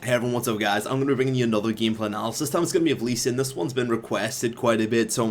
Hey everyone, what's up guys? I'm going to be bringing you another gameplay analysis. This time it's going to be of Lee Sin. This one's been requested quite a bit, so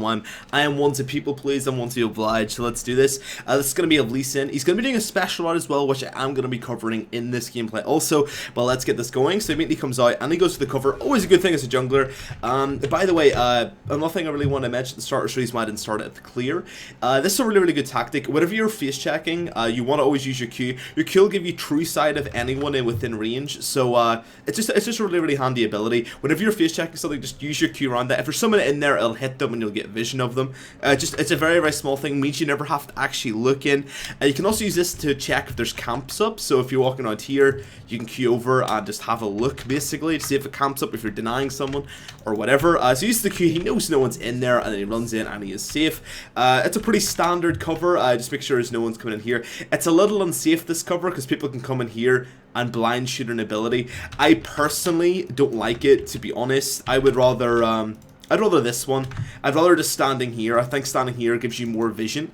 I am one to people please, I'm one to oblige, so let's do this. This is going to be of Lee Sin. He's going to be doing a special art as well, which I am going to be covering in this gameplay also, but let's get this going. So he immediately comes out and he goes to the cover. Always a good thing as a jungler. By the way, another thing I really want to mention at the start, so why I didn't start it at the clear. This is a really good tactic. Whenever you're face checking, you want to always use your Q. Your Q will give you true sight of anyone within range, so it's just a really handy ability. Whenever you're face checking something, just use your Q around that. If there's someone in there, it'll hit them and you'll get vision of them. It's a very small thing, means you never have to actually look in. You can also use this to check if there's camps up, so if you're walking out here, you can Q over and just have a look basically to see if it camps up, if you're denying someone or whatever. So use the Q, he knows no one's in there and then he runs in and he is safe. It's a pretty standard cover, just make sure there's no one's coming in here. It's a little unsafe, this cover, because people can come in here and blind shoot an ability. I personally don't like it, to be honest. I'd rather this one. I'd rather just standing here. I think standing here gives you more vision.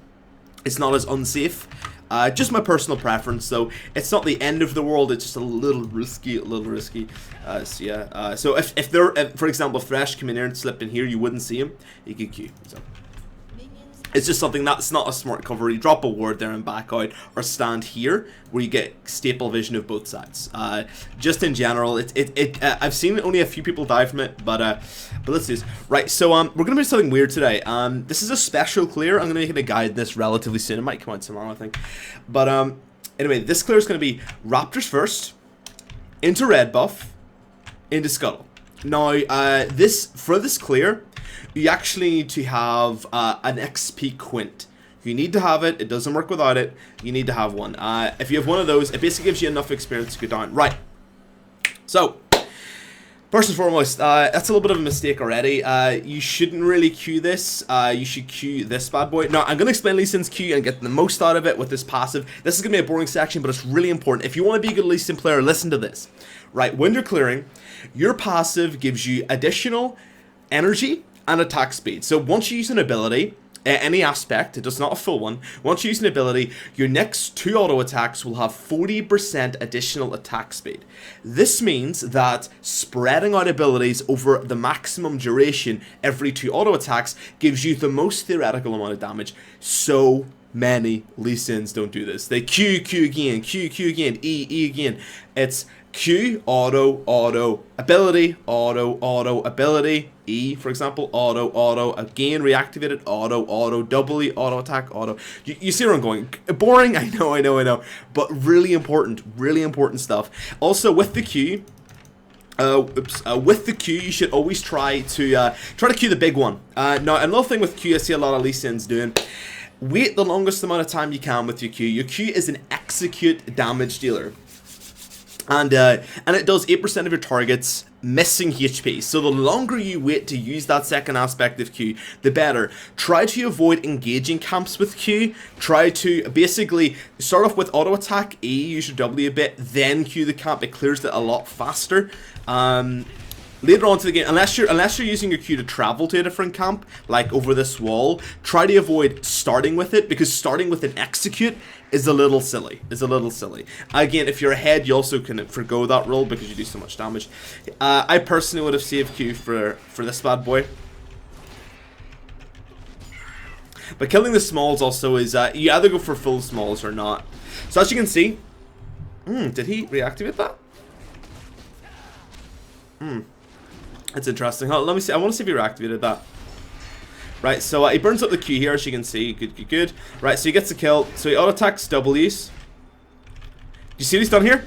It's not as unsafe. Just my personal preference, though. It's not the end of the world. It's just a little risky, So yeah. So if they're, for example, if Thresh came in here and slipped in here, you wouldn't see him. You could Q. So it's just something that's not a smart cover. You drop a ward there and back out, or stand here where you get staple vision of both sides. Just in general, I've seen only a few people die from it, but let's do this. Right, so we're gonna do something weird today. This is a special clear. I'm gonna make it a guide this relatively soon. It might come out tomorrow, I think. But anyway, this clear is gonna be Raptors first, into red buff, into Scuttle. Now, for this clear, you actually need to have an XP Quint. You need to have it. It doesn't work without it. You need to have one. If you have one of those, it basically gives you enough experience to go down. Right. So, first and foremost, that's a little bit of a mistake already. You shouldn't really Q this. You should Q this bad boy. Now, I'm going to explain Lee Sin's Q and get the most out of it with this passive. This is going to be a boring section, but it's really important. If you want to be a good Lee Sin player, listen to this. Right, when you're clearing, your passive gives you additional energy and attack speed. So once you use an ability, any aspect, it does not a full one, once you use an ability, your next 2 auto attacks will have 40% additional attack speed. This means that spreading out abilities over the maximum duration every 2 auto attacks gives you the most theoretical amount of damage. So many Lee Sins don't do this. They Q again, Q again, E again. It's Q, auto, ability, auto, ability, E, for example, auto, again, reactivated, auto, doubly, auto attack, auto. You see where I'm going. Boring, I know, but really important stuff. Also, with the Q, you should always try to Q the big one. Now, another thing with Q I see a lot of Lee Sins doing, wait the longest amount of time you can with your Q. Your Q is an execute damage dealer. And it does 8% of your targets missing HP. So the longer you wait to use that second aspect of Q, the better. Try to avoid engaging camps with Q. Try to basically start off with auto attack, E, use your W a bit, then Q the camp. It clears it a lot faster. Later on to the game, unless you're using your Q to travel to a different camp, like over this wall, try to avoid starting with it, because starting with an execute is a little silly. Again, if you're ahead, you also can forgo that rule because you do so much damage. I personally would have saved Q for this bad boy. But killing the smalls also is, you either go for full smalls or not. So as you can see, did he reactivate that? That's interesting. Let me see. I want to see if he reactivated that. Right, so he burns up the Q here, as you can see. Good. Right, so he gets the kill. So he auto-attacks W's. Do you see what he's done here?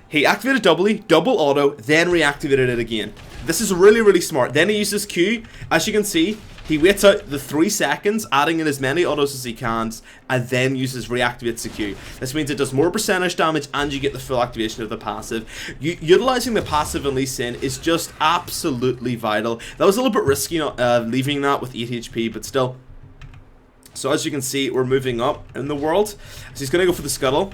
He activated W, double auto, then reactivated it again. This is really smart. Then he uses Q. As you can see, he waits out the 3 seconds, adding in as many autos as he can, and then reactivates the Q. This means it does more percentage damage, and you get the full activation of the passive. Utilizing the passive in Lee Sin is just absolutely vital. That was a little bit risky, leaving that with 8 HP, but still. So as you can see, we're moving up in the world. So he's going to go for the Scuttle.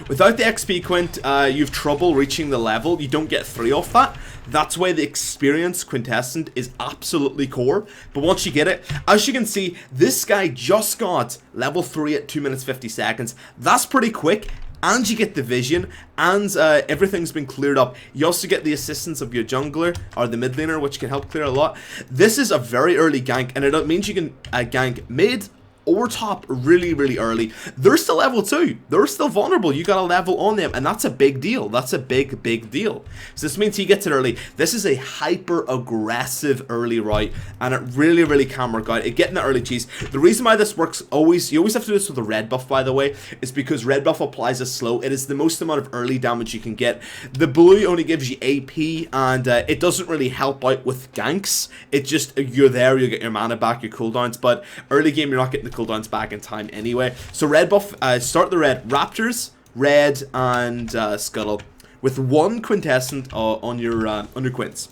Without the XP Quint, you have trouble reaching the level. You don't get 3 off that. That's why the experience quintessent is absolutely core. But once you get it, as you can see, this guy just got level 3 at 2 minutes 50 seconds. That's pretty quick. and you get the vision, and everything's been cleared up. You also get the assistance of your jungler, or the mid laner, which can help clear a lot. This is a very early gank, and it means you can gank mid or top really, really early. They're still level 2. They're still vulnerable. You got a level on them, and that's a big deal. That's a big, big deal. So this means he gets it early. This is a hyper-aggressive early route, and it really, really can work out. Getting the early cheese. The reason why this works you always have to do this with a red buff, by the way, is because red buff applies a slow. It is the most amount of early damage you can get. The blue only gives you AP, and it doesn't really help out with ganks. It just, you're there, you get your mana back, your cooldowns, but early game, you're not getting the cooldowns back in time anyway. So red buff, start the red Raptors, red, and Scuttle with 1 quintessent on your quints.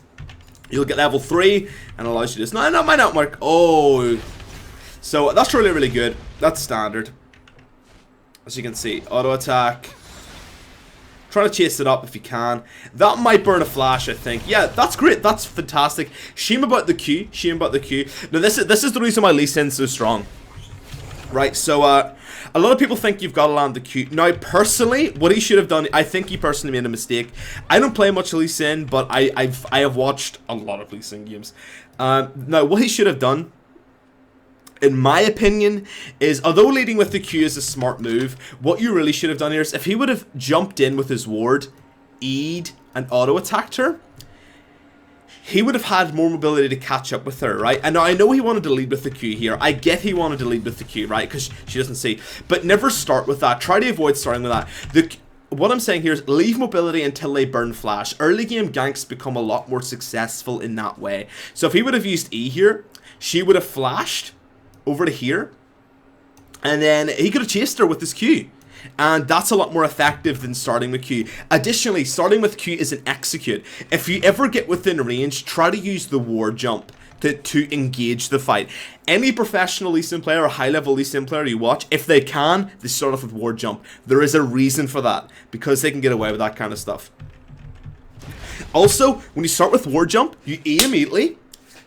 You'll get level 3 and allows you this. No, not my not mark. Oh, so that's really, really good. That's standard. As you can see, auto attack. Try to chase it up if you can. That might burn a flash, I think. Yeah, that's great. That's fantastic. Shame about the Q. Shame about the Q. Now this is the reason why Lee Sin's so strong. Right, so a lot of people think you've got to land the Q. Now, personally, what he should have done, I think he personally made a mistake. I don't play much Lee Sin, but I have watched a lot of Lee Sin games. Now, what he should have done, in my opinion, is although leading with the Q is a smart move, what you really should have done here is if he would have jumped in with his ward, E'd, and auto attacked her, he would have had more mobility to catch up with her, right? And now I know he wanted to lead with the Q here. I get he wanted to lead with the Q, right? Because she doesn't see. But never start with that. Try to avoid starting with that. What I'm saying here is leave mobility until they burn flash. Early game ganks become a lot more successful in that way. So if he would have used E here, she would have flashed over to here. And then he could have chased her with his Q. And that's a lot more effective than starting with Q. Additionally, starting with Q is an execute. If you ever get within range, try to use the ward jump to engage the fight. Any professional Lee Sin player or high-level Lee Sin player you watch, if they can, they start off with ward jump. There is a reason for that, because they can get away with that kind of stuff. Also, when you start with ward jump, you E immediately,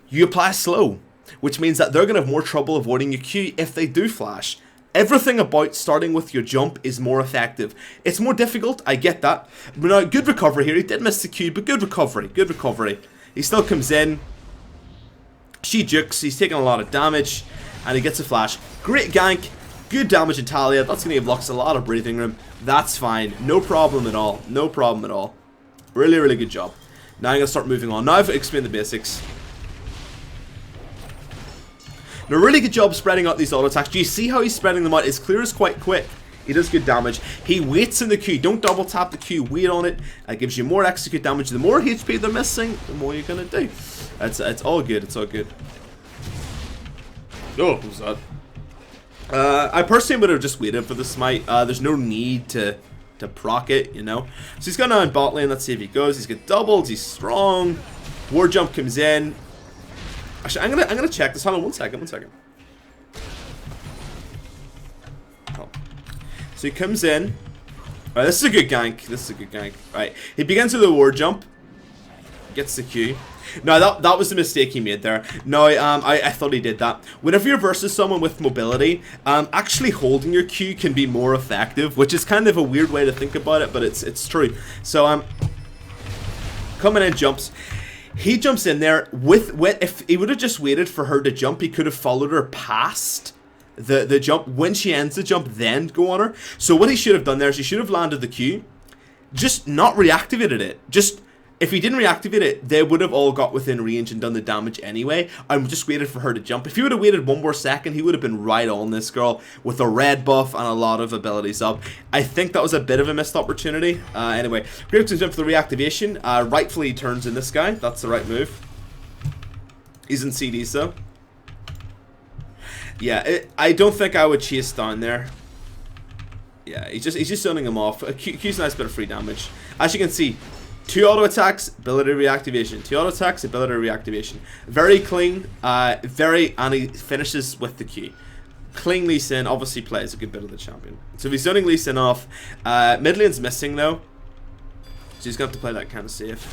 you apply slow, which means that they're going to have more trouble avoiding your Q if they do flash. Everything about starting with your jump is more effective. It's more difficult, I get that. But now, good recovery here. He did miss the Q, but good recovery. Good recovery. He still comes in. She jukes. He's taking a lot of damage. And he gets a flash. Great gank. Good damage in Talia. That's going to give Lux a lot of breathing room. That's fine. No problem at all. No problem at all. Really, really good job. Now I'm going to start moving on. Now I've explained the basics. A really good job spreading out these auto attacks. Do you see how he's spreading them out? His clear is quite quick. He does good damage. He waits in the Q. Don't double tap the Q. Wait on it. It gives you more execute damage. The more HP they're missing, the more you're gonna do. It's all good. It's all good. Oh, who's that? I personally would have just waited for the smite. There's no need to proc it, you know. So he's gonna on bot lane. Let's see if he goes. He's got doubles. He's strong. War jump comes in. Actually, I'm gonna check this. Hold on, one second. Oh. So he comes in. Alright, this is a good gank. Alright, he begins with a ward jump. Gets the Q. No, that was the mistake he made there. No, I thought he did that. Whenever you're versus someone with mobility, actually holding your Q can be more effective, which is kind of a weird way to think about it, but it's true. So coming in, jumps. He jumps in there with if he would have just waited for her to jump, he could have followed her past the jump. When she ends the jump, then go on her. So what he should have done there is he should have landed the Q, just not reactivated it. Just if he didn't reactivate it, they would have all got within range and done the damage anyway. I just waited for her to jump. If he would have waited one more second, he would have been right on this girl with a red buff and a lot of abilities up. I think that was a bit of a missed opportunity. Anyway, Graves comes in for the reactivation. Rightfully he turns in this guy. That's the right move. He's in CDs though. Yeah, I don't think I would chase down there. Yeah, he's just zoning him off. Q's a nice bit of free damage. As you can see, 2 auto attacks, ability reactivation. 2 auto attacks, ability reactivation. Very clean. And he finishes with the Q. Clean Lee Sin obviously plays a good bit of the champion. So if he's zoning Lee Sin off, mid lane's missing though. So he's going to have to play that kind of safe.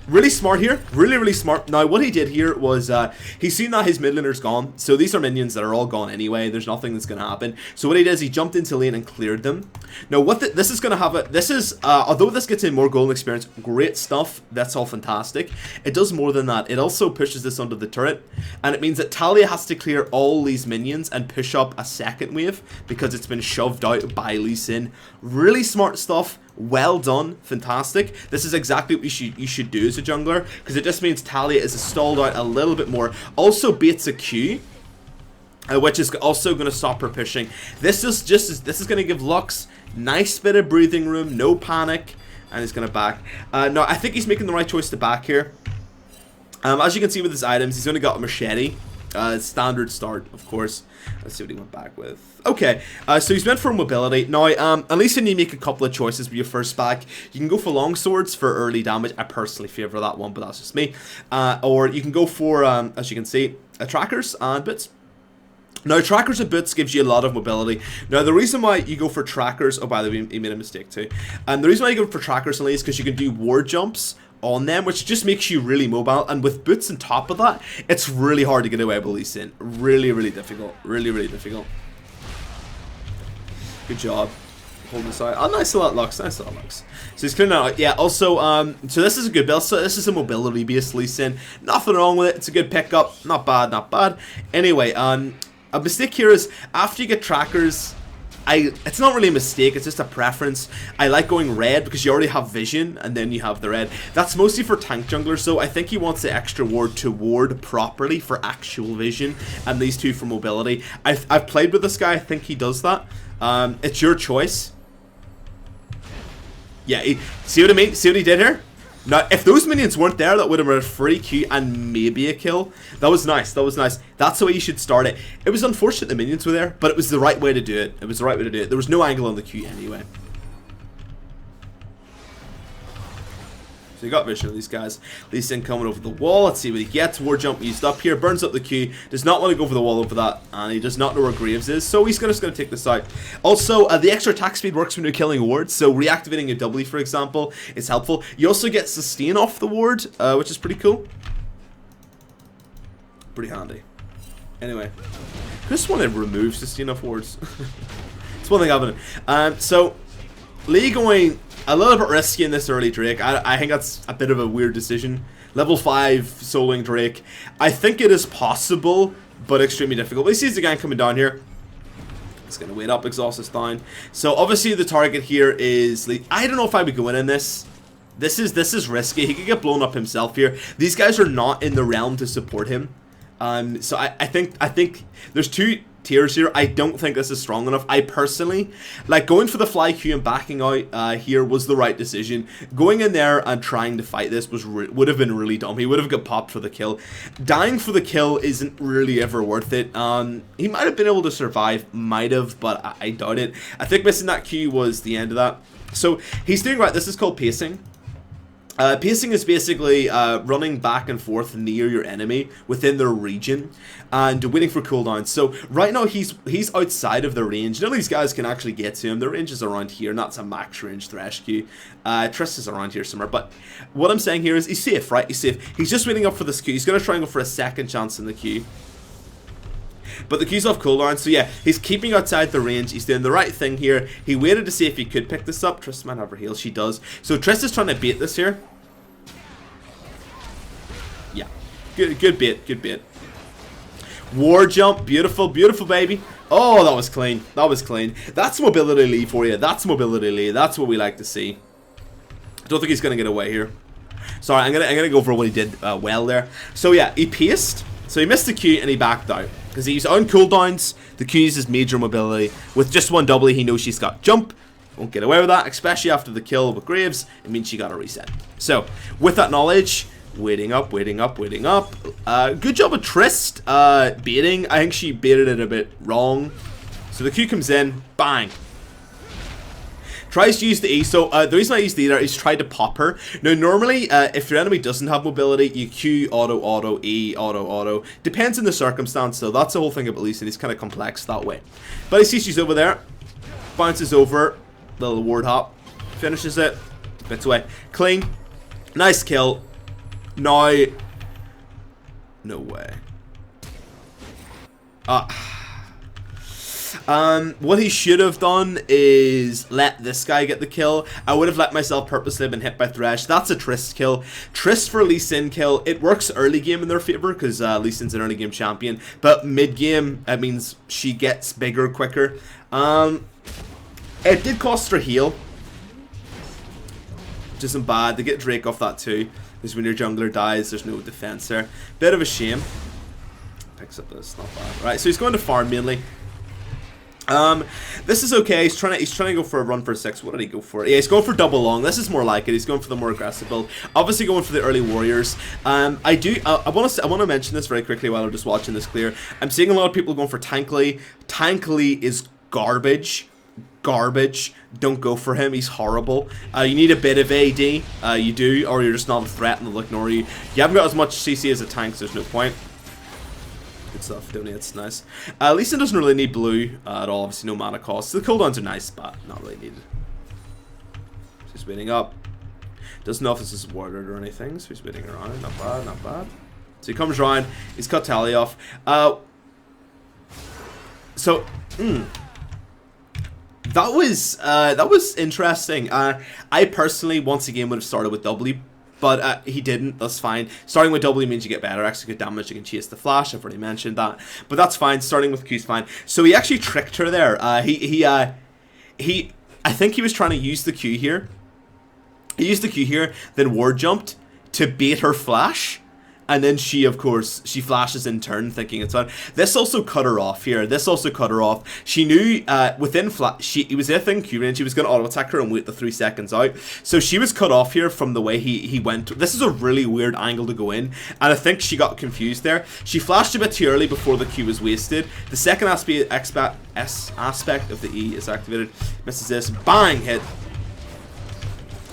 Really smart here. Really smart. Now, what he did here was he's seen that his mid laner's gone. So these are minions that are all gone anyway. There's nothing that's going to happen. So what he does, he jumped into lane and cleared them. Now, what this is going to have this is, although this gets in more golden experience, great stuff. That's all fantastic. It does more than that. It also pushes this under the turret. And it means that Talia has to clear all these minions and push up a second wave because it's been shoved out by Lee Sin. Really smart stuff. Well done, fantastic. This is exactly what you should do as a jungler, because it just means Talia is stalled out a little bit more. Also baits a Q, which is also going to stop her pushing. This is going to give Lux nice bit of breathing room, no panic, and he's going to back. No, I think he's making the right choice to back here. As you can see with his items, he's only got a machete. Standard start, of course. Let's see what he went back with. Okay, so he's went for mobility. Now, at least when you make a couple of choices with your first back, you can go for long swords for early damage. I personally favor that one, but that's just me. Or you can go for, as you can see, trackers and boots. Now, trackers and boots gives you a lot of mobility. Now, the reason why you go for trackers... Oh, by the way, he made a mistake too. And the reason why you go for trackers only is because you can do ward jumps on them, which just makes you really mobile. And with boots on top of that, it's really hard to get away with Lee Sin. Really difficult. Really difficult. Good job. Holding this out. Oh, nice a lot, Lux. Nice a lot, Lux. So he's clearing out. Yeah, also, so this is a good build. So this is a mobility-based Lee Sin. Nothing wrong with it. It's a good pickup. Not bad, not bad. Anyway, a mistake here is after you get trackers... it's not really a mistake, it's just a preference. I like going red because you already have vision and then you have the red. That's mostly for tank junglers, so I think he wants the extra ward to ward properly for actual vision, and these two for mobility. I've played with this guy, I think he does that. It's your choice. Yeah, see what I mean? See what he did here? Now, if those minions weren't there, that would have been a free Q and maybe a kill. That was nice. That was nice. That's the way you should start it. It was unfortunate the minions were there, but it was the right way to do it. It was the right way to do it. There was no angle on the Q anyway. So you got vision of these guys. Lee Sin coming over the wall. Let's see what he gets. War jump used up here. Burns up the Q. Does not want to go for the wall over that. And he does not know where Graves is. So he's just going to take this out. Also, the extra attack speed works when you're killing wards. So reactivating your W, for example, is helpful. You also get sustain off the ward, which is pretty cool. Pretty handy. Anyway. I just want to remove sustain off wards. It's one thing happening. So, Lee going... a little bit risky in this early Drake. I think that's a bit of a weird decision. Level 5 soloing Drake. I think it is possible, but extremely difficult. He sees the gang coming down here. He's going to wait up, exhaust is down. So obviously the target here is... I don't know if I would go in this. This is risky. He could get blown up himself here. These guys are not in the realm to support him. So I think there's two tiers here. I don't think this is strong enough. I personally like going for the fly Q and backing out here was the right decision. Going in there and trying to fight this would have been really dumb. He would have got popped for the kill. Dying for the kill isn't really ever worth it. He might have been able to survive, might have, but I doubt it. I think missing that Q was the end of that. So he's doing right. This is called pacing. Pacing is basically running back and forth near your enemy within their region and waiting for cooldowns. So right now he's outside of the range. None of these guys can actually get to him. The range is around here, and that's a max range Thresh Q. Triss is around here somewhere. But what I'm saying here is he's safe, right? He's safe. He's just waiting up for this Q. He's going to try and go for a second chance in the Q. But the Q's off cooldown, so yeah, he's keeping outside the range. He's doing the right thing here. He waited to see if he could pick this up. Triss might have her heal. She does. So Triss is trying to bait this here. Yeah, good bait, good bait. War jump, beautiful, beautiful, baby. Oh, that was clean. That was clean. That's mobility Lee for you. That's mobility Lee. That's what we like to see. I don't think he's gonna get away here. Sorry, I'm gonna go for what he did well there. So yeah, he paced. So he missed the Q and he backed out. Because he's on cooldowns, the Q uses major mobility. With just one W, he knows she's got jump. Won't get away with that, especially after the kill with Graves. It means she got a reset. So, with that knowledge, waiting up, waiting up, waiting up. Good job of Trist baiting. I think she baited it a bit wrong. So the Q comes in, bang. Tries to use the E, so the reason I use the E there is try to pop her. Now normally, if your enemy doesn't have mobility, you Q, auto, auto, E, auto, auto. Depends on the circumstance, so that's the whole thing about Lee Sin. He's kind of complex that way. But I see she's over there, bounces over, little ward hop, finishes it, bits away. Clean, nice kill. Now, no way. What he should have done is let this guy get the kill. I would have let myself purposely have been hit by Thresh. That's a Trist kill. Trist for Lee Sin kill. It works early game in their favor because Lee Sin's an early game champion. But mid game, that means she gets bigger quicker. It did cost her heal, which isn't bad. They get Drake off that too, because when your jungler dies, there's no defense there. Bit of a shame. Picks up this, not bad. Right, so he's going to farm mainly. This is okay. He's trying to go for a run for 6. What did he go for? Yeah, he's going for double long. This is more like it. He's going for the more aggressive build. Obviously going for the early warriors. I want to mention this very quickly while I'm just watching this clear. I'm seeing a lot of people going for Tankly. Tankly is garbage. Garbage. Don't go for him. He's horrible. You need a bit of AD. You do, or you're just not a threat and they'll ignore you. You haven't got as much CC as a tank, so there's no point. Good stuff, donates, nice. Lee Sin doesn't really need blue at all, obviously no mana cost. The cooldowns are nice, but not really needed. So he's waiting up. Doesn't know if this is watered or anything, so he's waiting around. Not bad, not bad. So he comes around, he's cut Tally off. That was interesting. I personally, once again, would have started with W. But he didn't, that's fine. Starting with W means you get better extra good damage, you can chase the flash, I've already mentioned that. But that's fine, starting with Q's fine. So he actually tricked her there. I think he was trying to use the Q here. He used the Q here, then ward jumped to bait her flash. And then she, of course, she flashes in turn thinking it's on. This also cut her off here. This also cut her off. She knew within he was within Q range. She was going to auto attack her and wait the 3 seconds out. So she was cut off here from the way he went. This is a really weird angle to go in. And I think she got confused there. She flashed a bit too early before the Q was wasted. The second aspect of the E is activated. Misses this. Bang! Hit.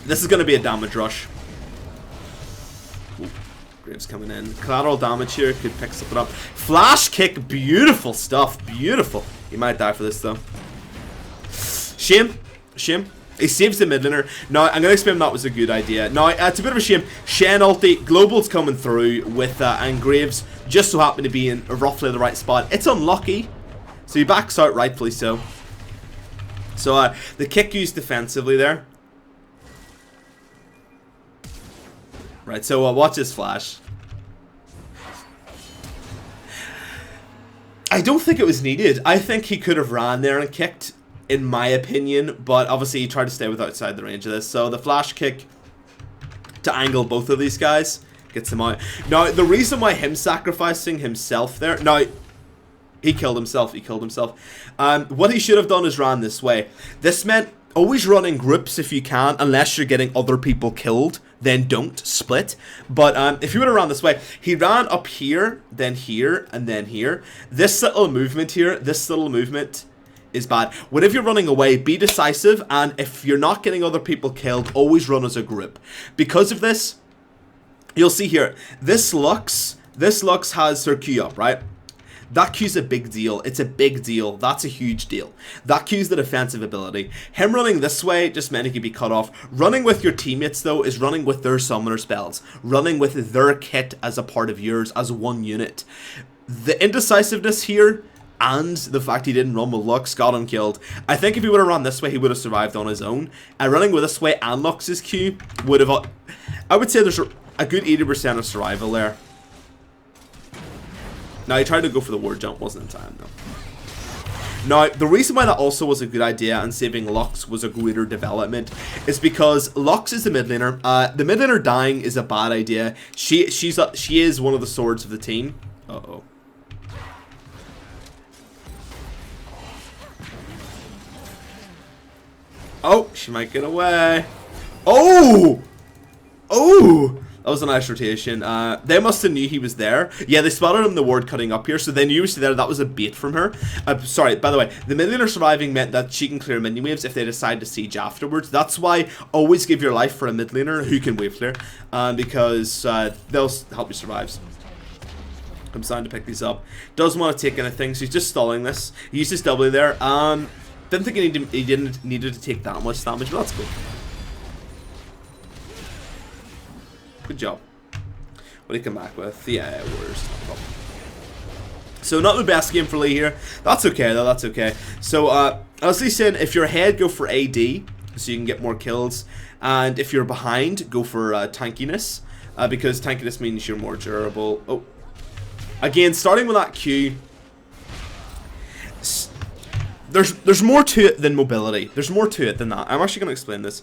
This is going to be a damage rush. Graves coming in. Collateral damage here. Could pick something up. Flash kick. Beautiful stuff. Beautiful. He might die for this though. Shame. Shame. He saves the mid laner. Now, I'm going to explain that was a good idea. Now, it's a bit of a shame. Shen ulti. Global's coming through with and Graves just so happen to be in roughly the right spot. It's unlucky. So he backs out, rightfully so. So, the kick used defensively there. Right, so watch this flash. I don't think it was needed. I think he could have ran there and kicked, in my opinion, but obviously he tried to stay outside the range of this. So the flash kick to angle both of these guys gets them out. Now, the reason why him sacrificing himself there... Now, he killed himself. He killed himself. What he should have done is ran this way. This meant always run in groups if you can, unless you're getting other people killed. Then don't split. But if you would have ran this way, he ran up here, then here, and then here. This little movement here, this little movement is bad. Whenever you're running away, be decisive, and if you're not getting other people killed, always run as a group. Because of this, you'll see here, this Lux has her Q up, right? That Q's a big deal. It's a big deal. That's a huge deal. That Q's the defensive ability. Him running this way just meant he could be cut off. Running with your teammates, though, is running with their summoner spells. Running with their kit as a part of yours, as one unit. The indecisiveness here, and the fact he didn't run with Lux, got him killed. I think if he would have run this way, he would have survived on his own. And running with this way and Lux's Q would have... I would say there's a good 80% of survival there. Now, he tried to go for the ward jump, wasn't in time, though. Now, the reason why that also was a good idea and saving Lux was a greater development is because Lux is the mid laner. The mid laner dying is a bad idea. She is one of the swords of the team. Uh-oh. Oh, she might get away. Oh! Oh! That was a nice rotation. They must have knew he was there. Yeah, they spotted him the ward cutting up here, so they knew he was there. That was a bait from her. Sorry, by the way, the mid laner surviving meant that she can clear minion waves if they decide to siege afterwards. That's why always give your life for a mid laner who can wave clear, because they'll help you survive. Comes down to pick these up. Doesn't want to take anything, so he's just stalling this. He used his W there. Didn't think he didn't needed to take that much damage, but that's cool. Good job. What do you come back with? Yeah, Warriors. No problem. So not the best game for Lee here. That's okay though, that's okay. So as Lee said, if you're ahead, go for AD, so you can get more kills. And if you're behind, go for tankiness, because tankiness means you're more durable. Oh, again, starting with that Q, there's more to it than mobility. There's more to it than that. I'm actually going to explain this.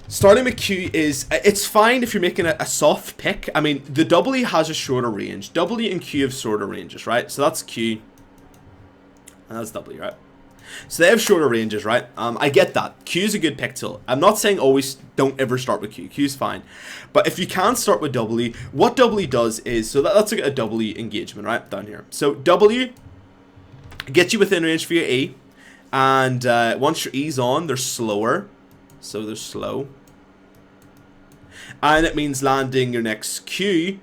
Starting with Q is, it's fine if you're making a soft pick. I mean, the W has a shorter range. W and Q have shorter ranges, right? So that's Q, and that's W, right? So they have shorter ranges, right? I get that. Q is a good pick tool. I'm not saying always don't ever start with Q. Q is fine. But if you can start with W, what W does is, so that's a W engagement, right? Down here. So W gets you within range for your E. And once your E's on, they're slower. So they're slow. And it means landing your next Q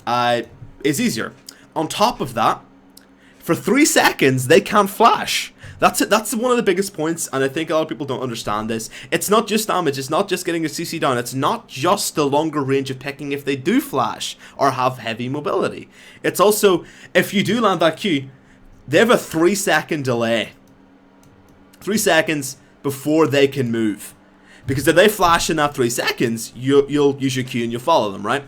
is easier. On top of that, for 3 seconds, they can't flash. That's it. That's one of the biggest points, and I think a lot of people don't understand this. It's not just damage. It's not just getting a CC down. It's not just the longer range of picking if they do flash or have heavy mobility. It's also, if you do land that Q, they have a 3-second delay. 3 seconds before they can move. Because if they flash in that 3 seconds, you'll use your Q and you'll follow them, right?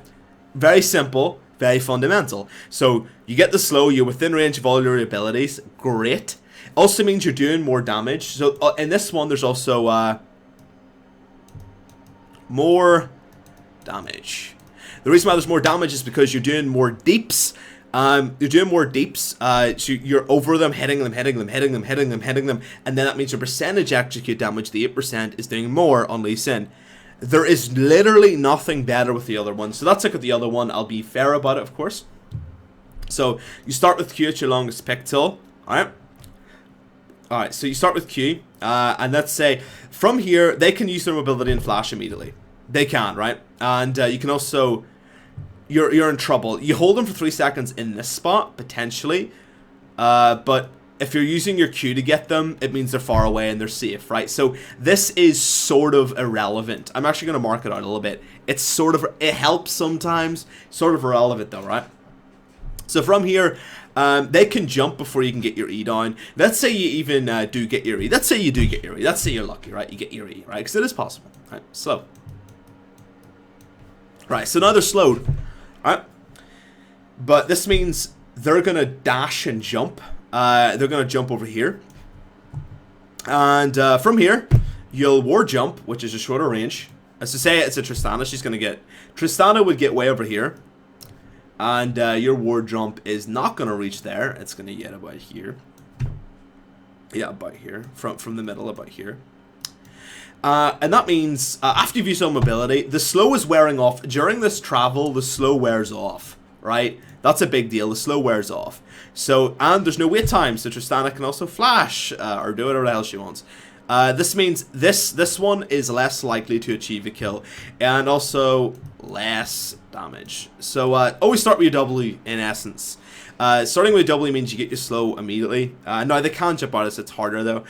Very simple, very fundamental. So you get the slow, you're within range of all your abilities. Great. Also means you're doing more damage. So in this one, there's also more damage. The reason why there's more damage is because you're doing more deeps. You're doing more deeps, so you're over them, hitting them, and then that means your percentage execute damage, the 8%, is doing more on Lee Sin. There is literally nothing better with the other one, so let's look at the other one. I'll be fair about it, of course. So, you start with Q at your longest pick tool, alright? Alright, so you start with Q, and let's say, from here, they can use their mobility and flash immediately. They can, right? And you can also... You're in trouble. You hold them for 3 seconds in this spot, potentially. But if you're using your Q to get them, it means they're far away and they're safe, right? So this is sort of irrelevant. I'm actually going to mark it out a little bit. It's sort of, it helps sometimes. Sort of irrelevant though, right? So from here, they can jump before you can get your E down. Let's say you even do get your E. Let's say you do get your E. Let's say you're lucky, right? You get your E, right? Because it is possible, right? Slow. Right, so now they're slowed. Alright, but this means they're going to dash and jump. They're going to jump over here. And from here, you'll war jump, which is a shorter range. As to say it's a Tristana, she's going to get... Tristana would get way over here. And your war jump is not going to reach there. It's going to get about here. Yeah, about here. From the middle, about here. And that means, after you've used some mobility, the slow is wearing off. During this travel, the slow wears off, right? That's a big deal. The slow wears off. So, and there's no wait time, so Tristana can also flash, or do whatever the hell she wants. This means this one is less likely to achieve a kill, and also less damage. So, always start with your W, in essence. Starting with W means you get your slow immediately. Now, they can jump out, it's harder, though.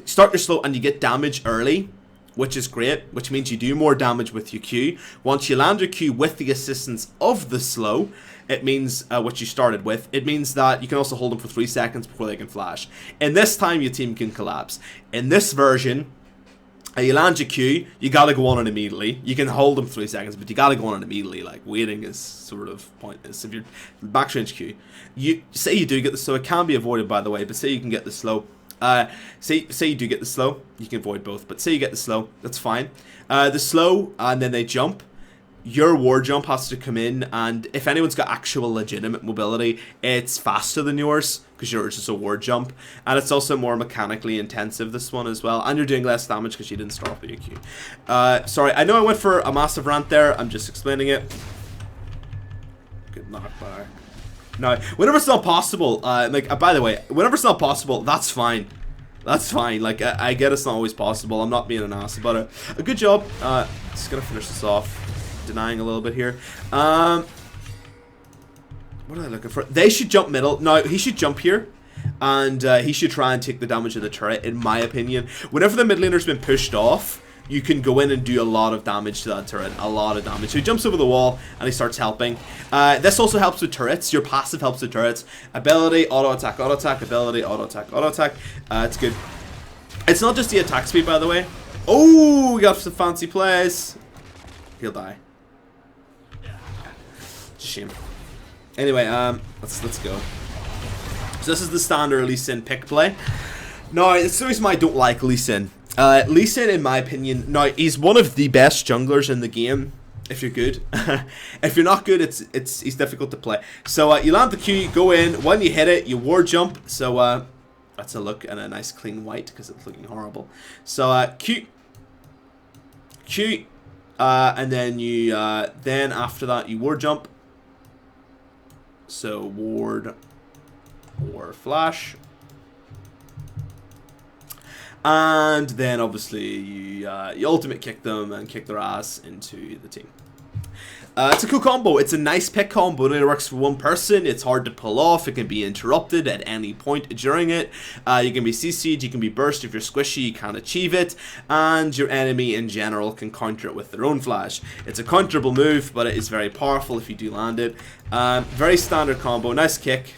Start your slow and you get damage early, which is great, which means you do more damage with your Q. Once you land your Q with the assistance of the slow, it means what you started with. It means that you can also hold them for 3 seconds before they can flash. In this time, your team can collapse. In this version, you land your Q, you gotta go on it immediately. You can hold them 3 seconds, but you gotta go on it immediately. Like, waiting is sort of pointless. If you're max range Q, say you do get the slow, it can be avoided, by the way, but say you can get the slow. Say you do get the slow, you can avoid both, but say you get the slow, that's fine. The slow, and then they jump. Your war jump has to come in, and if anyone's got actual legitimate mobility, it's faster than yours, because yours is a war jump, and it's also more mechanically intensive, this one as well, and you're doing less damage because you didn't start off with your Q. Sorry, I know I went for a massive rant there, I'm just explaining it. Good knockback. Now, whenever it's not possible, by the way, whenever it's not possible, that's fine. That's fine. Like, I get it's not always possible. I'm not being an ass about it. A good job. Just gonna finish this off. Denying a little bit here. What are they looking for? They should jump middle. No, he should jump here. And he should try and take the damage of the turret, in my opinion. Whenever the mid laner's been pushed off, you can go in and do a lot of damage to that turret. A lot of damage. So he jumps over the wall and he starts helping. This also helps with turrets. Your passive helps with turrets. Ability, auto attack, ability, auto attack. It's good. It's not just the attack speed, by the way. Oh, we got some fancy plays. He'll die. It's a shame. Anyway, let's go. So this is the standard Lee Sin pick play. Now, it's the reason why I don't like Lee Sin. Lee Sin, in my opinion, now he's one of the best junglers in the game. If you're good, if you're not good, he's difficult to play. So you land the Q, go in. When you hit it, you ward jump. So that's a look and a nice clean white because it's looking horrible. So Q, and then you then after that you ward jump. So ward or flash. And then obviously you ultimate kick them and kick their ass into the team. It's a cool combo. It's a nice pick combo. It only works for one person. It's hard to pull off. It can be interrupted at any point during it. You can be CC'd, you can be burst. If you're squishy, you can't achieve it. And your enemy in general can counter it with their own flash. It's a counterable move, but it is very powerful if you do land it. Very standard combo. Nice kick.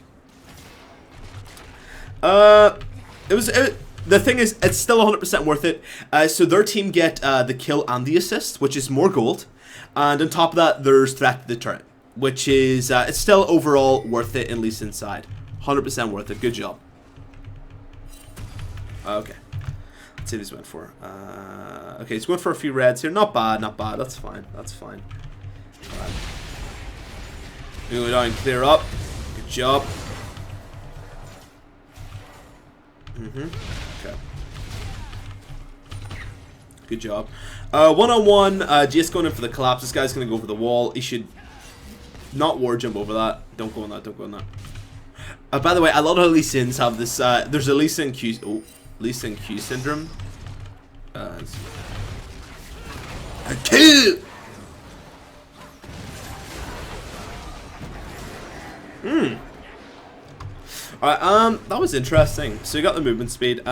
The thing is, it's still 100% worth it. So their team get the kill and the assist, which is more gold. And on top of that, there's threat to the turret, which is, it's still overall worth it in Lee Sin's side. 100% worth it. Good job. Okay. Let's see what he's went for. Okay, he's going for a few reds here. Not bad, not bad. That's fine. That's fine. Alright. We go down and clear up. Good job. Okay. Good job. One-on-one, Jace going in for the collapse. This guy's going to go for the wall. He should not ward jump over that. Don't go on that, don't go on that. By the way, I love how Lee Sins have this, there's a Lee Sin Q, Lee Sin Q syndrome. Kill! Alright, that was interesting. So you got the movement speed.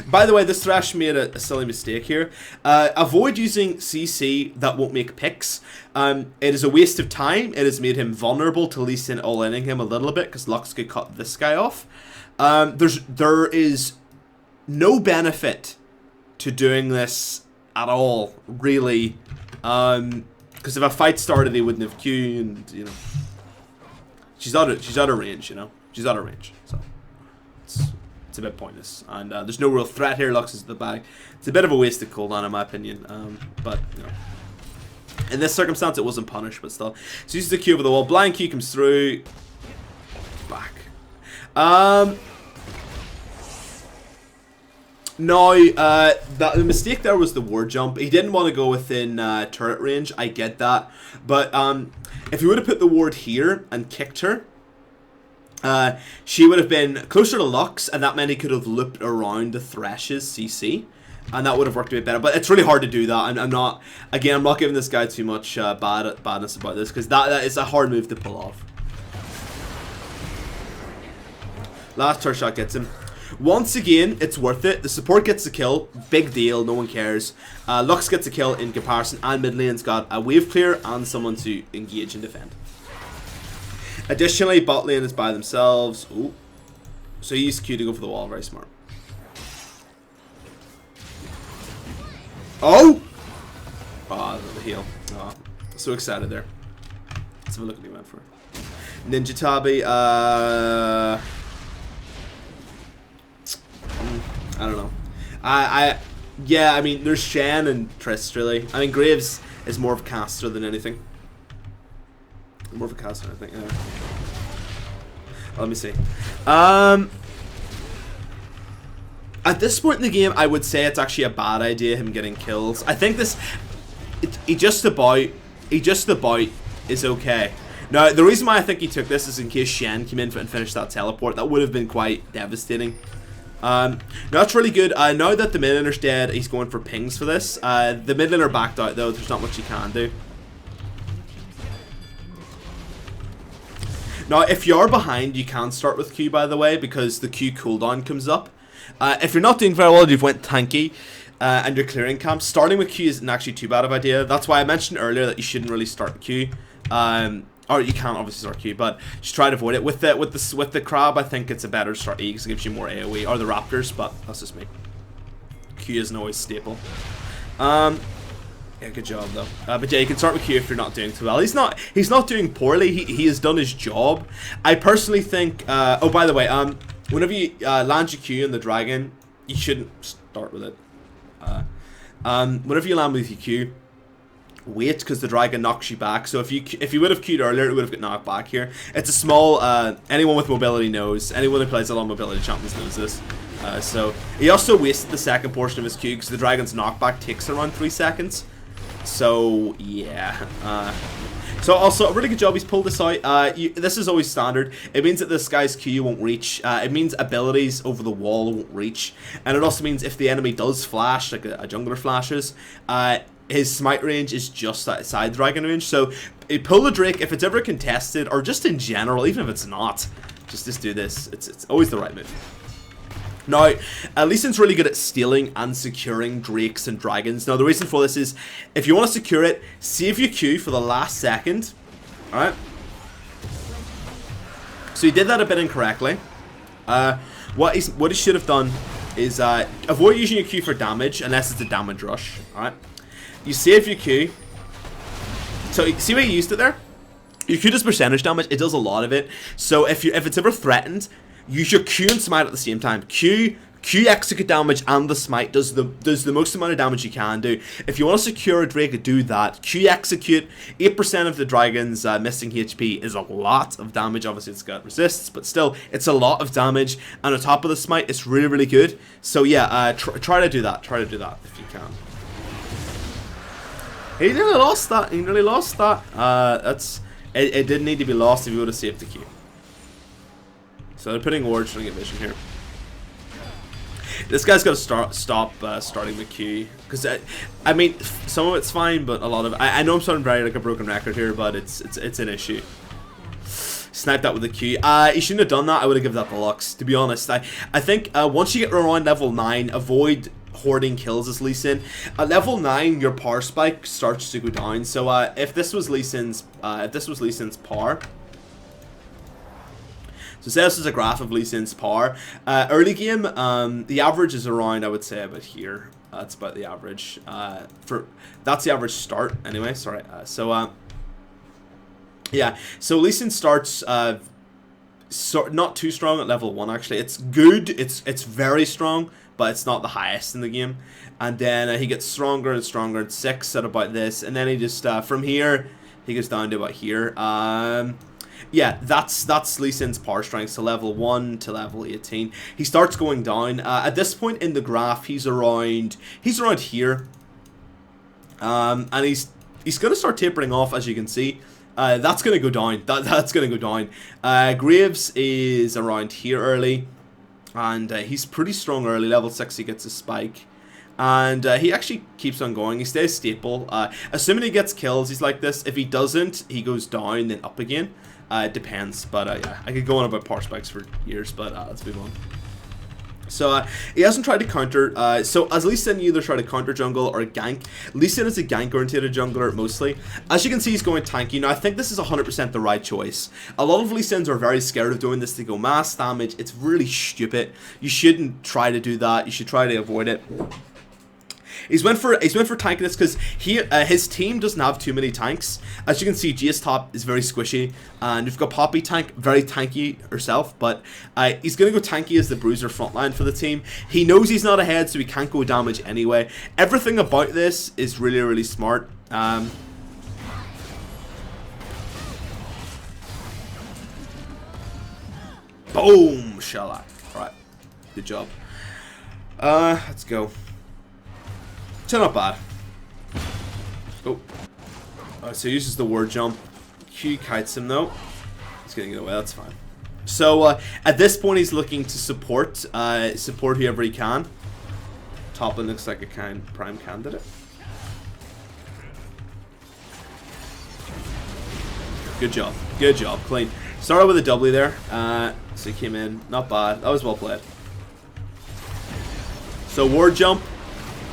By the way, this Thresh made a silly mistake here. Avoid using CC that won't make picks. It is a waste of time. It has made him vulnerable to Lee Sin all-inning him a little bit, because Lux could cut this guy off. There is no benefit to doing this at all, really. Because if a fight started, he wouldn't have Q, and, you know. She's out of range, you know. She's out of range, so it's a bit pointless. And there's no real threat here. Lux is in the bag. It's a bit of a wasted cooldown, in my opinion. But you know, in this circumstance, it wasn't punished, but still. So uses the Q over the wall. Blind Q comes through. Back. No, the mistake there was the ward jump. He didn't want to go within turret range. I get that, but if he would have put the ward here and kicked her, she would have been closer to Lux, and that meant he could have looped around the Thresh's CC, and that would have worked a bit better. But it's really hard to do that. I'm not giving this guy too much badness about this, because that is a hard move to pull off. Last turret shot gets him. Once again, it's worth it. The support gets the kill. Big deal. No one cares. Lux gets a kill in comparison, and mid lane's got a wave clear and someone to engage and defend. Additionally, bot lane is by themselves. Ooh. So he used Q to go for the wall. Very smart. Oh! Oh, the heal. Oh, so excited there. Let's have a look at what he went for. Ninja Tabi. I don't know. Yeah, I mean, there's Shen and Triss, really. I mean, Graves is more of a caster than anything. More of a caster, I think, yeah. Let me see. At this point in the game, I would say it's actually a bad idea, him getting kills. I think this... He just about is okay. Now, the reason why I think he took this is in case Shen came in and finished that teleport. That would have been quite devastating. No, that's really good. Now that the mid laner's dead, he's going for pings for this. The mid laner backed out, though. There's not much he can do. Now, if you're behind, you can start with Q, by the way, because the Q cooldown comes up. If you're not doing very well, you've went tanky, and you're clearing camps, starting with Q isn't actually too bad of an idea. That's why I mentioned earlier that you shouldn't really start Q. Or you can obviously start Q, but just try to avoid it. With the crab, I think it's a better to start E because it gives you more AoE, or the raptors, but that's just me. Q isn't always staple. Yeah, good job though. But yeah, you can start with Q if you're not doing too well. He's not doing poorly. He has done his job. I personally think. Oh, by the way, whenever you land your Q in the dragon, you shouldn't start with it. Whenever you land with your Q, wait, because the dragon knocks you back. So if you would have queued earlier, it would have got knocked back here. It's a small, anyone with mobility knows, anyone who plays a lot of mobility champions knows this. So he also wasted the second portion of his Q because the dragon's knockback takes around 3 seconds. So yeah, so also a really good job he's pulled this out. This is always standard. It means that this guy's Q won't reach. It means abilities over the wall won't reach, and it also means if the enemy does flash, like a jungler flashes, his smite range is just outside dragon range. So pull the Drake if it's ever contested, or just in general, even if it's not, just do this. It's always the right move. Now, Lee Sin's really good at stealing and securing Drakes and Dragons. Now, the reason for this is, if you want to secure it, save your Q for the last second. Alright? So he did that a bit incorrectly. What he should have done is avoid using your Q for damage, unless it's a damage rush. Alright? You save your Q. So, see where you used it there? Your Q does percentage damage. It does a lot of it. So, if it's ever threatened, use your Q and smite at the same time. Q execute damage and the smite does the most amount of damage you can do. If you want to secure a Drake, do that. Q execute, 8% of the dragon's missing HP is a lot of damage. Obviously it's got resists, but still, it's a lot of damage. And on top of the smite, it's really, really good. So yeah, try to do that. Try to do that if you can. He nearly lost that. He nearly lost that. It didn't need to be lost if you would have saved the Q. So they're putting wards trying to get vision here. This guy's got to stop starting with Q, because I mean some of it's fine, but a lot of I know I'm sounding very like a broken record here, but it's an issue. Snipe that with the Q. He shouldn't have done that. I would have given that the Lux, to be honest. I think once you get around level 9, avoid hoarding kills as Lee Sin. At level 9, your power spike starts to go down. So if this was Lee Sin's power. So say this is a graph of Lee Sin's power. Early game, the average is around, I would say, about here. That's about the average. That's the average start, anyway. Sorry. Yeah. So Lee Sin starts not too strong at level 1. Actually, it's good. It's very strong, but it's not the highest in the game. And then he gets stronger and stronger at 6 at about this, and then he just from here he goes down to about here. Yeah, that's Lee Sin's power strength, so level 1 to level 18. He starts going down. At this point in the graph, he's around here. And he's going to start tapering off, as you can see. That's going to go down. That's going to go down. Graves is around here early. And he's pretty strong early. Level 6, he gets a spike. And he actually keeps on going. He stays staple. Assuming he gets kills, he's like this. If he doesn't, he goes down, then up again. It depends, but yeah, I could go on about power spikes for years, but let's move on. So he hasn't tried to counter. So as Lee Sin, you either try to counter jungle or gank. Lee Sin is a gank oriented jungler mostly. As you can see, he's going tanky. Now I think this is 100% the right choice. A lot of Lee Sins are very scared of doing this. They go mass damage. It's really stupid. You shouldn't try to do that. You should try to avoid it. He's went for tankiness because his team doesn't have too many tanks. As you can see, GS top is very squishy, and you've got Poppy tank, very tanky herself, but he's gonna go tanky as the bruiser frontline for the team. He knows he's not ahead, so he can't go damage anyway. Everything about this is really, really smart. Boom, Shellac. Alright, good job. Let's go. So not bad. Oh. So he uses the ward jump. Q kites him though. He's gonna get away, that's fine. So at this point he's looking to support whoever he can. Toplin looks like a prime candidate. Good job. Good job. Clean. Started with a W there. So he came in. Not bad. That was well played. So ward jump.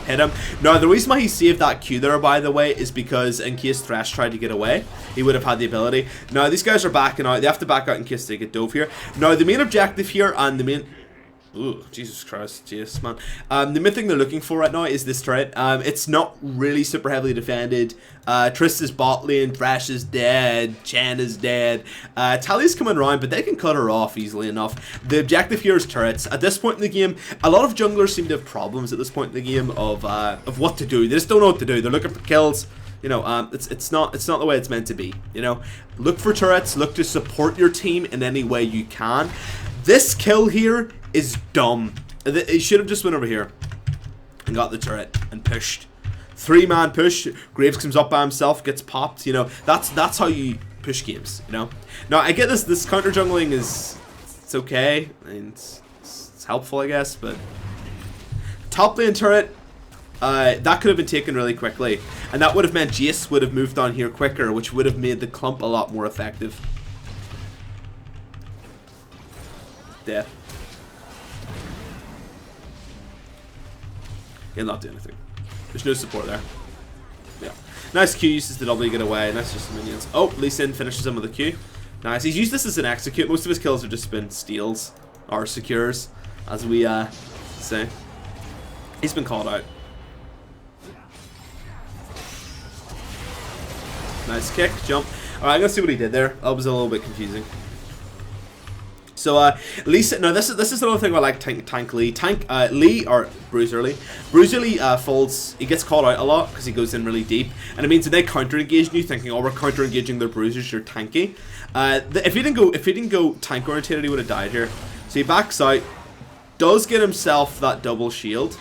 hit him. Now, the reason why he saved that Q there, by the way, is because in case Thresh tried to get away, he would have had the ability. Now, these guys are backing out. They have to back out in case they get dove here. Now, the main objective here and the main... Ooh, Jesus Christ, jeez, man. The main thing they're looking for right now is this turret. It's not really super heavily defended. Triss is bot lane, Thresh is dead, Chen is dead. Tally's coming around, but they can cut her off easily enough. The objective here is turrets. At this point in the game, a lot of junglers seem to have problems at this point in the game of what to do. They just don't know what to do. They're looking for kills. You know, it's not the way it's meant to be. You know, look for turrets. Look to support your team in any way you can. This kill here is dumb. It should have just went over here and got the turret and pushed. 3-man push. Graves comes up by himself, gets popped. You know, that's how you push games. You know. Now I get this counter jungling it's okay and it's helpful, I guess, but top lane turret. That could have been taken really quickly, and that would have meant Jace would have moved on here quicker, which would have made the clump a lot more effective. Death. He'll not do anything. There's no support there. Yeah. Nice Q, uses the W to get away, and that's just the minions. Oh, Lee Sin finishes him with a Q. Nice. He's used this as an execute. Most of his kills have just been steals or secures, as we say. He's been called out. Nice kick, jump. Alright, I'm gonna see what he did there. That was a little bit confusing. So, Lee, now this is another thing I like Tank Lee. Lee, or Bruiser Lee. Bruiser Lee folds, he gets called out a lot because he goes in really deep. And it means that they counter-engage you thinking, oh, we're counter-engaging their bruisers, you're tanky. If he didn't go tank-oriented, he would have died here. So he backs out, does get himself that double shield.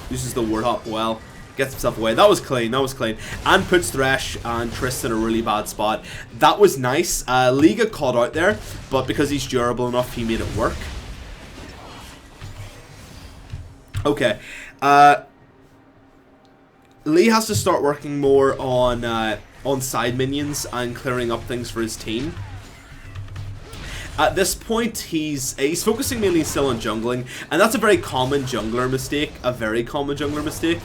Uses the Warthog well. Gets himself away. That was clean. That was clean. And puts Thresh and Triss in a really bad spot. That was nice. Lee got caught out there, but because he's durable enough, he made it work. Okay. Lee has to start working more on side minions and clearing up things for his team. At this point, he's focusing mainly still on jungling, and that's a very common jungler mistake. A very common jungler mistake.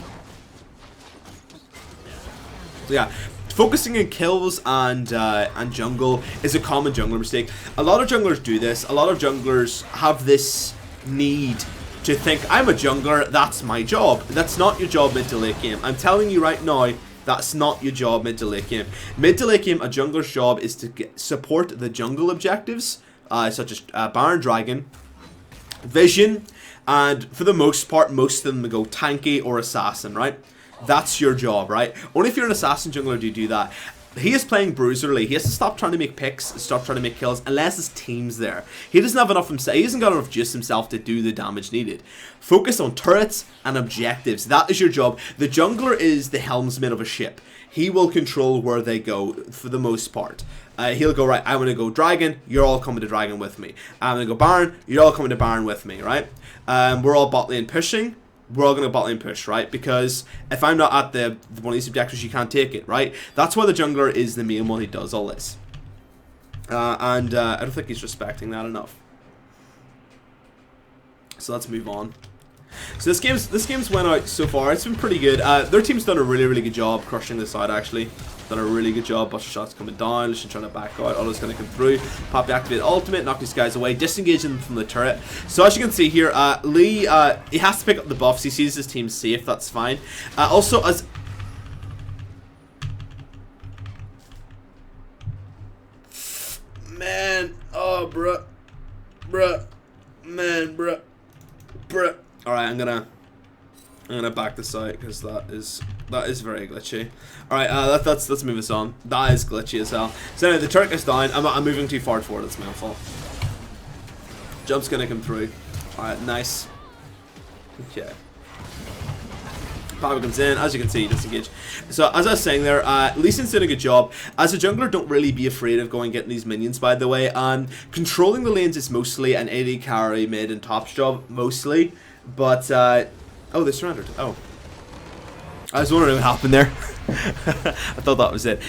So yeah, focusing on kills and jungle is a common jungler mistake. A lot of junglers do this. A lot of junglers have this need to think, I'm a jungler, that's my job. That's not your job mid to late game. I'm telling you right now, that's not your job mid to late game. Mid to late game, a jungler's job is to support the jungle objectives, such as Baron Dragon, Vision, and for the most part, most of them go tanky or assassin, right? That's your job, right? Only if you're an assassin jungler do you do that. He is playing Bruiser Lee. He has to stop trying to make picks, stop trying to make kills, unless his team's there. He doesn't have enough himself. He hasn't got enough juice himself to do the damage needed. Focus on turrets and objectives. That is your job. The jungler is the helmsman of a ship. He will control where they go for the most part. He'll go, right, I'm going to go Dragon, you're all coming to Dragon with me. I'm going to go Baron, you're all coming to Baron with me, right? We're all bot lane pushing. We're all going to bot lane push, right? Because if I'm not at one of these objectives, you can't take it, right? That's why the jungler is the main one who does all this. I don't think he's respecting that enough. So let's move on. So this game's went out so far. It's been pretty good. Their team's done a really good job crushing this out, actually. Done a really good job. Bunch of shots coming down. Lucian trying to back out. Otto's going to come through. Poppy activate ultimate. Knock these guys away. Disengage them from the turret. So as you can see here, Lee, he has to pick up the buffs. He sees his team safe. That's fine. Also, as... Man. Oh, bruh. Man, bruh. Alright, I'm gonna back this out because that is very glitchy. Alright, let's move this on. That is glitchy as hell. So anyway, the turret is down. I'm moving too far forward, that's my fault. Jump's gonna come through. Alright, nice. Okay. Power comes in, as you can see, disengage. So as I was saying there, Lee Sin's doing a good job. As a jungler, don't really be afraid of going and getting these minions, by the way. Controlling the lanes is mostly an AD carry, mid, and top's job, mostly. But, oh, they surrendered. Oh. I was wondering what happened there. I thought that was it.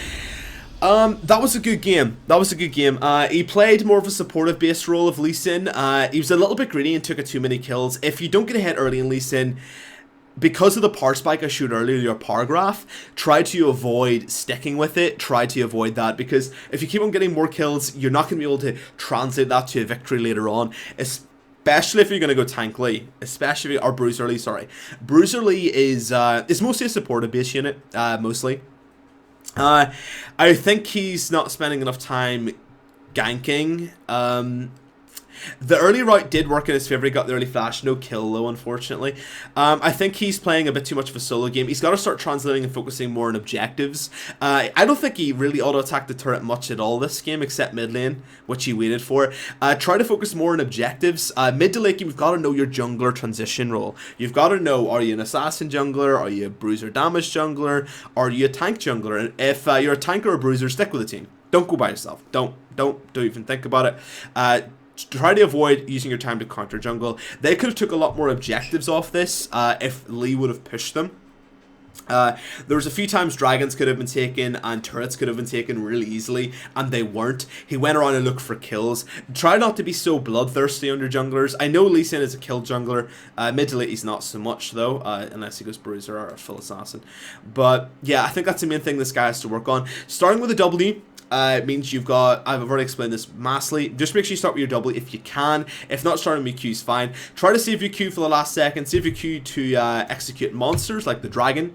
That was a good game. That was a good game. He played more of a supportive based role of Lee Sin. He was a little bit greedy and took too many kills. If you don't get a hit early in Lee Sin, because of the power spike I showed earlier, your power graph, try to avoid sticking with it. Try to avoid that, because if you keep on getting more kills, you're not going to be able to translate that to a victory later on. Especially if you're going to go Tank Lee, or Bruiser Lee, sorry. Bruiser Lee is mostly a supportive base unit, mostly. I think he's not spending enough time ganking. The early route did work in his favor. He got the early flash. No kill, though, unfortunately. I think he's playing a bit too much of a solo game. He's got to start translating and focusing more on objectives. I don't think he really auto-attacked the turret much at all this game, except mid lane, which he waited for. Try to focus more on objectives. Mid to late game, you've got to know your jungler transition role. You've got to know, are you an assassin jungler? Are you a bruiser damage jungler? Are you a tank jungler? And if you're a tank or a bruiser, stick with the team. Don't go by yourself. Don't even think about it. Try to avoid using your time to counter jungle. They could have took a lot more objectives off this if Lee would have pushed them. There was a few times dragons could have been taken and turrets could have been taken really easily, and they weren't. He went around and looked for kills. Try not to be so bloodthirsty on your junglers. I know Lee Sin is a kill jungler. Mid to late he's not so much though, unless he goes bruiser or a full assassin. But yeah, I think that's the main thing this guy has to work on. Starting with a W means you've got, I've already explained this massively, just make sure you start with your W if you can. If not, starting with Q is fine. Try to save your Q for the last second. Save your Q to execute monsters like the dragon.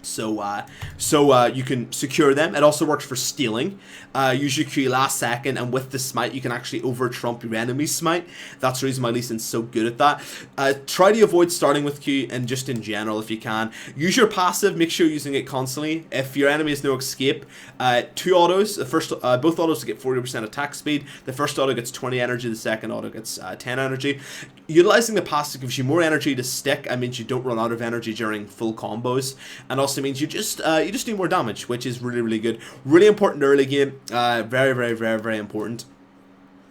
So you can secure them. It also works for stealing. Use your Q last second, and with the smite, you can actually over-trump your enemy's smite. That's the reason why Lee Sin's so good at that. Try to avoid starting with Q, and just in general, if you can. Use your passive. Make sure you're using it constantly. If your enemy has no escape, two autos. Both autos get 40% attack speed. The first auto gets 20 energy. The second auto gets 10 energy. Utilizing the passive gives you more energy to stick. It means you don't run out of energy during full combos, and also means you just do more damage, which is really good. Really important early game. Very important.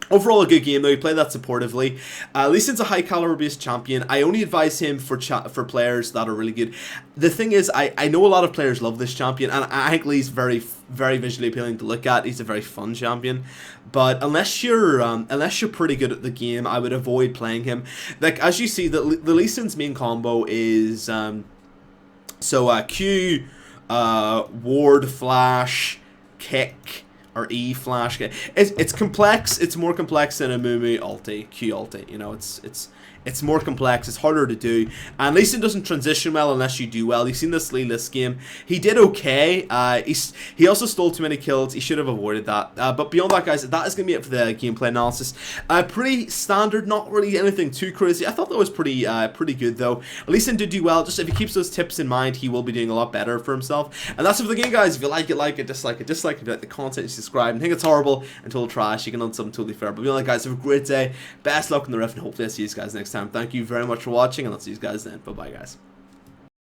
Overall, a good game though. He played that supportively. Lee Sin's a high caliber based champion. I only advise him for players that are really good. The thing is, I know a lot of players love this champion, and I think Lee's very visually appealing to look at. He's a very fun champion. But unless you're pretty good at the game, I would avoid playing him. Like, as you see, the Lee Sin's main combo is Q, ward, flash, kick, or E flash. It's complex. It's more complex than a Mumu ulti, Q ulti. You know, it's more complex. It's harder to do. And Lee Sin doesn't transition well unless you do well. You've seen this Lee this game. He did okay. He also stole too many kills. He should have avoided that. But beyond that, guys, that is going to be it for the gameplay analysis. Pretty standard. Not really anything too crazy. I thought that was pretty good, though. Lee Sin did do well. Just if he keeps those tips in mind, he will be doing a lot better for himself. And that's it for the game, guys. If you like it, dislike it. If you like the content, you subscribe. And think it's horrible and total trash, you can learn something totally fair. But beyond that, guys, have a great day. Best luck in the ref, and hopefully I'll see you guys next time. Thank you very much for watching, and I'll see you guys then. Bye-bye, guys.